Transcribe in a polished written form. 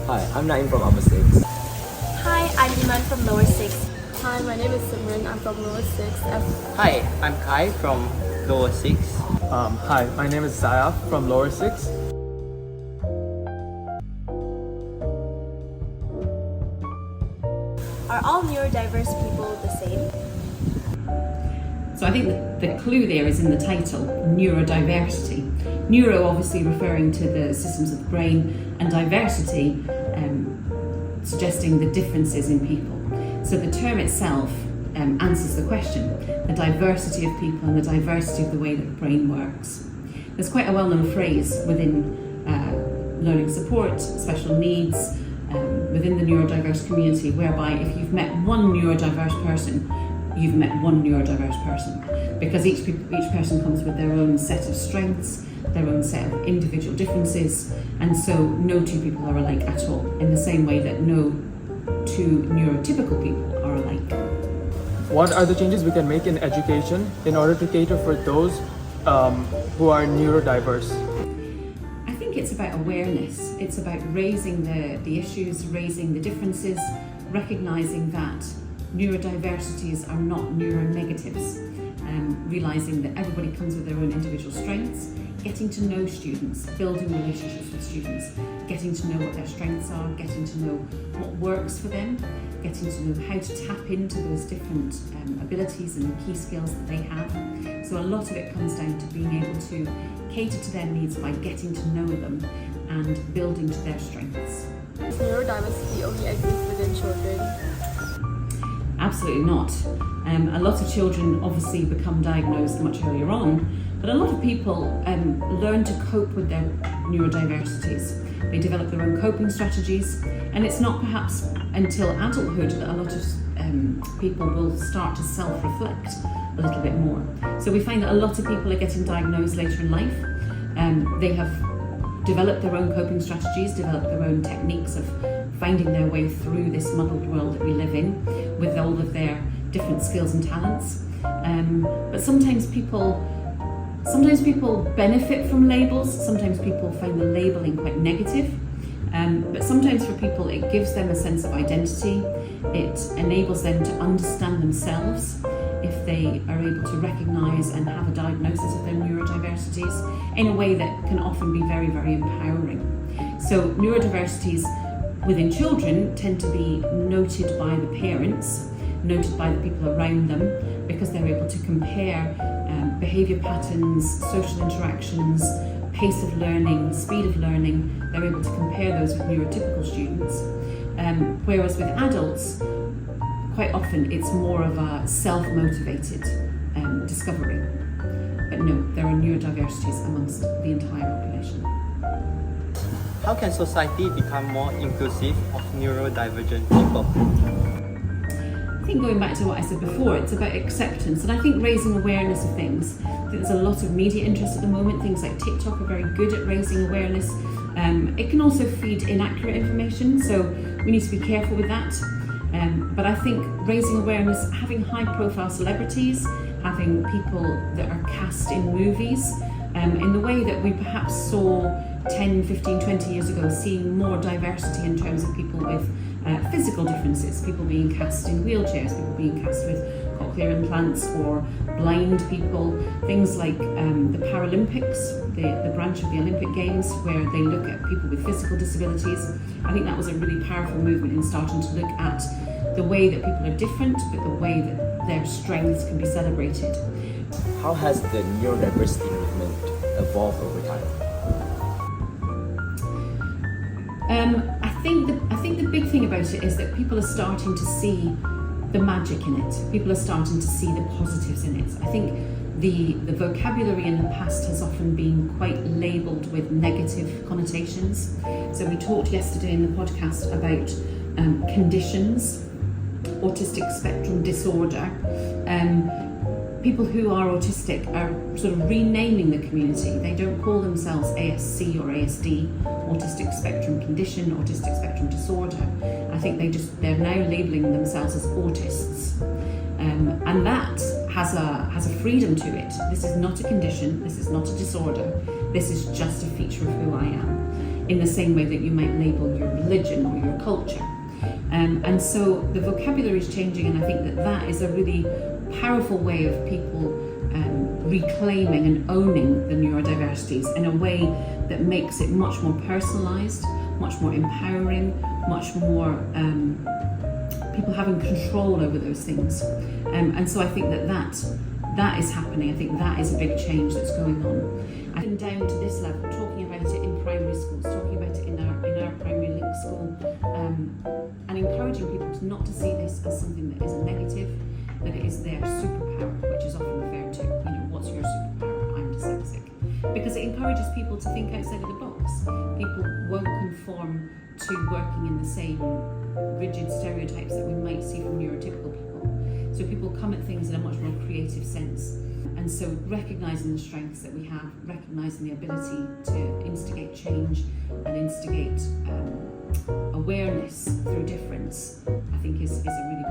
Hi, I'm Naim from Upper 6. Hi, I'm Iman from Lower 6. Hi, my name is Simran. I'm from Lower 6. Hi, I'm Kai from Lower 6. Hi, my name is Zaya from Lower 6. Are all neurodiverse people the same? So I think the clue there is in the title, neurodiversity. Neuro obviously referring to the systems of the brain, and diversity suggesting the differences in people. So the term itself answers the question, the diversity of people and the diversity of the way that the brain works. There's quite a well-known phrase within learning support, special needs, within the neurodiverse community, whereby if you've met one neurodiverse person, you've met one neurodiverse person, because each person comes with their own set of strengths, their own set of individual differences, and so no two people are alike at all, in the same way that no two neurotypical people are alike. What are the changes we can make in education in order to cater for those who are neurodiverse? I think it's about awareness. It's about raising the issues, raising the differences, recognising that neurodiversities are not neuronegatives, realising that everybody comes with their own individual strengths, getting to know students, building relationships with students, getting to know what their strengths are, getting to know what works for them, getting to know how to tap into those different abilities and key skills that they have. So a lot of it comes down to being able to cater to their needs by getting to know them and building to their strengths. Does neurodiversity only exist within children? Absolutely not. A lot of children obviously become diagnosed much earlier on, but a lot of people learn to cope with their neurodiversities. They develop their own coping strategies, and it's not perhaps until adulthood that a lot of people will start to self-reflect a little bit more. So we find that a lot of people are getting diagnosed later in life. They have developed their own coping strategies, developed their own techniques of finding their way through this muddled world that we live in with all of their different skills and talents. But sometimes people benefit from labels, sometimes people find the labelling quite negative, but sometimes for people it gives them a sense of identity, it enables them to understand themselves if they are able to recognise and have a diagnosis of their neurodiversities in a way that can often be very, very empowering. So neurodiversities within children tend to be noted by the parents, noted by the people around them, because they're able to compare behaviour patterns, social interactions, pace of learning, speed of learning. They're able to compare those with neurotypical students. Whereas with adults, quite often it's more of a self-motivated discovery. But no, there are neurodiversities amongst the entire population. How can society become more inclusive of neurodivergent people? I think going back to what I said before, it's about acceptance, and I think raising awareness of things. I think there's a lot of media interest at the moment. Things like TikTok are very good at raising awareness. It can also feed inaccurate information, so we need to be careful with that. But I think raising awareness, having high-profile celebrities, having people that are cast in movies, in the way that we perhaps saw 10, 15, 20 years ago, seeing more diversity in terms of people with physical differences, people being cast in wheelchairs, people being cast with cochlear implants, or blind people, things like the Paralympics, the branch of the Olympic Games where they look at people with physical disabilities. I think that was a really powerful movement in starting to look at the way that people are different, but the way that their strengths can be celebrated. How has the neurodiversity movement evolved over time? I think the big thing about it is that people are starting to see the magic in it. People are starting to see the positives in it. I think the vocabulary in the past has often been quite labelled with negative connotations. So we talked yesterday in the podcast about conditions, autistic spectrum disorder. People who are autistic are sort of renaming the community. They don't call themselves ASC or ASD, autistic spectrum condition, autistic spectrum disorder. I think they're now labelling themselves as autists. And that has a freedom to it. This is not a condition, this is not a disorder, this is just a feature of who I am. in the same way that you might label your religion or your culture. And so the vocabulary is changing, and I think that that is a really powerful way of people reclaiming and owning the neurodiversities in a way that makes it much more personalised, much more empowering, much more people having control over those things. And so I think that is happening. I think that is a big change that's going on. And down to this level, talking about it in primary schools, talking about it in our primary link school, and encouraging people not to see this as something that is a negative, that it is their superpower, which is often referred to, what's your superpower? I'm dyslexic. Because it encourages people to think outside of the box. People won't conform to working in the same rigid stereotypes that we might see from neurotypical people. So people come at things in a much more creative sense. And so recognising the strengths that we have, recognising the ability to instigate change and instigate awareness through difference, I think is a really